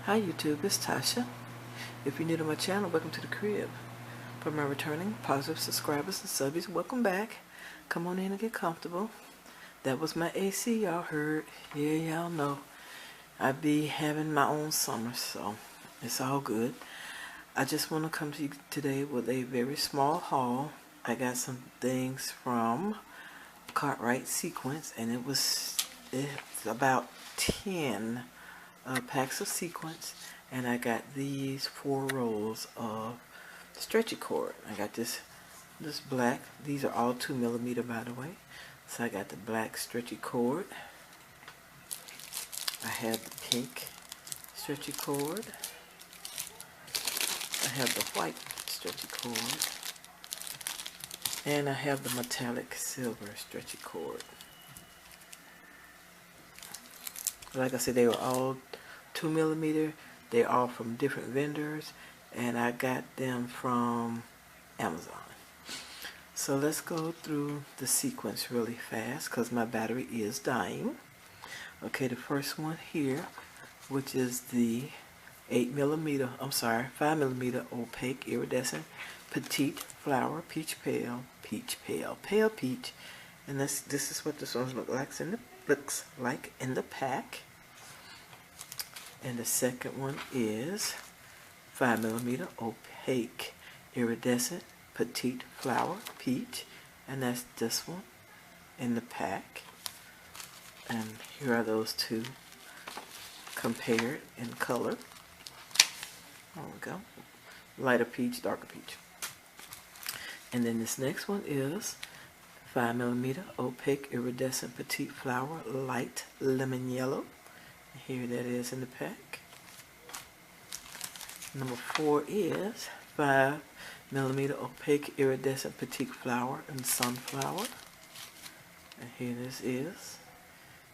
Hi YouTube, it's Tasha. If you're new to my channel, welcome to the crib. For my returning positive subscribers and subbies, welcome back. Come on in and get comfortable. That was my AC y'all heard. Yeah, y'all know I be having my own summer, so it's all good. I just want to come to you today with a very small haul. I got some things from Cartwrights Sequins, and it's about 10 packs of sequins, and I got these 4 rolls of stretchy cord. I got this black. These are all 2mm, by the way. So I got the black stretchy cord. I have the pink stretchy cord. I have the white stretchy cord, and I have the metallic silver stretchy cord. Like I said, they were all 2mm. They're all from different vendors, and I got them from Amazon. So let's go through the sequence really fast because my battery is dying. Okay, the first one here, which is the 5mm opaque iridescent petite flower peach pale, pale peach, and this is what this one looks like in the pack. And the second one is 5mm opaque iridescent petite flower peach, and that's this one in the pack. And here are those two compared in color. There we go. Lighter peach, darker peach. And then this next one is 5mm opaque iridescent petite flower light lemon yellow. Here that is in the pack. Number 4 is 5mm opaque iridescent petite flower and sunflower. And here this is.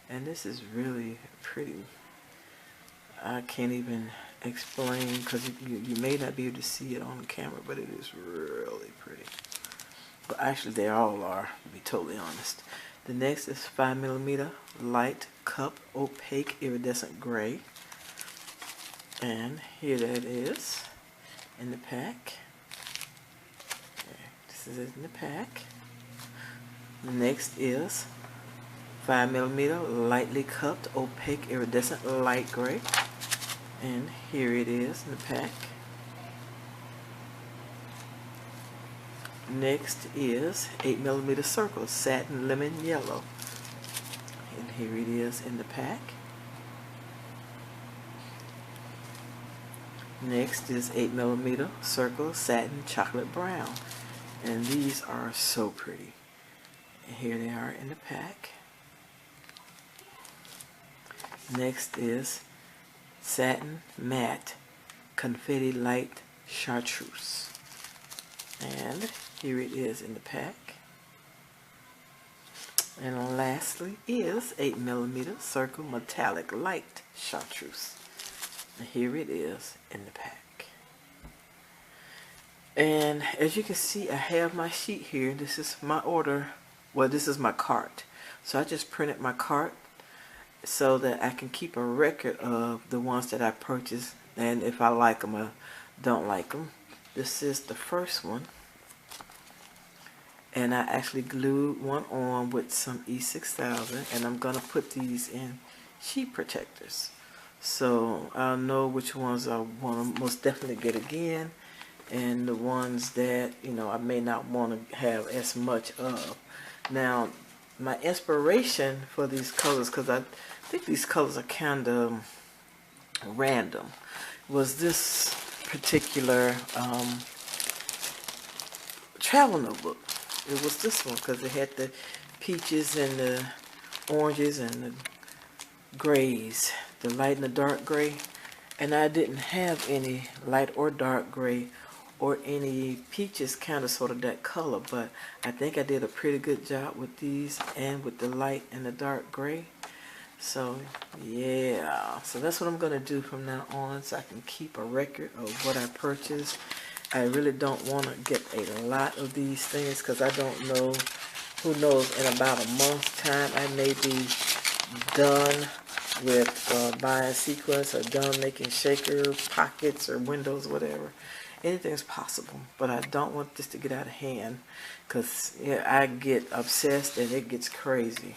And this is really pretty. I can't even explain because you may not be able to see it on camera, but it is really pretty. But actually they all are, to be totally honest. The next is 5mm light cup opaque iridescent gray. And here that is in the pack. Okay, this is it in the pack. The next is 5mm lightly cupped opaque iridescent light gray. And here it is in the pack. Next is 8mm circle satin lemon yellow, and here it is in the pack. Next is 8mm circle satin chocolate brown, and these are so pretty. And here they are in the pack. Next is satin matte confetti light chartreuse, and here it is in the pack. And lastly is 8mm circle metallic light chartreuse. And here it is in the pack. And as you can see, I have my sheet here. This is my order. Well, this is my cart. So I just printed my cart so that I can keep a record of the ones that I purchased, and if I like them or don't like them. This is the first one. And I actually glued one on with some E6000, and I'm going to put these in sheet protectors. So I'll know which ones I want to most definitely get again, and the ones that, you know, I may not want to have as much of. Now, my inspiration for these colors, because I think these colors are kind of random, was this particular travel notebook. It was this one because it had the peaches and the oranges and the grays, the light and the dark gray. And I didn't have any light or dark gray or any peaches kind of sort of that color, but I think I did a pretty good job with these and with the light and the dark gray. So yeah, so that's what I'm going to do from now on, so I can keep a record of what I purchased. I really don't want to get a lot of these things because I don't know, who knows, in about a month's time I may be done with buying sequins or done making shaker pockets or windows, whatever. Anything's possible, but I don't want this to get out of hand because yeah, I get obsessed and it gets crazy.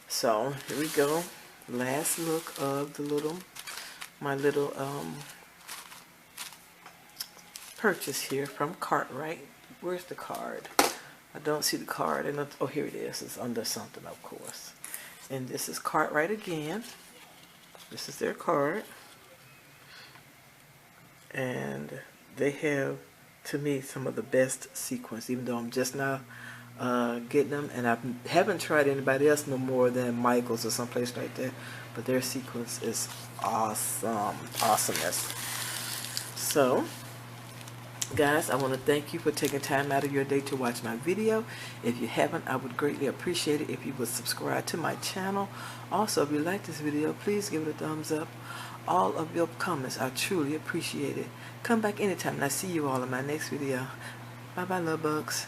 So here we go. Last look of the my little purchase here from Cartwright. Where's the card? I don't see the card. Oh, here it is. It's under something, of course. And this is Cartwright again. This is their card. And they have, to me, some of the best sequins, even though I'm just now getting them. And I haven't tried anybody else no more than Michael's or someplace like that. But their sequins is awesome. Awesomeness. So, guys, I want to thank you for taking time out of your day to watch my video. If you haven't, I would greatly appreciate it if you would subscribe to my channel. Also, if you like this video, please give it a thumbs up. All of your comments, I truly appreciate it. Come back anytime and I see you all in my next video. Bye bye, love bugs.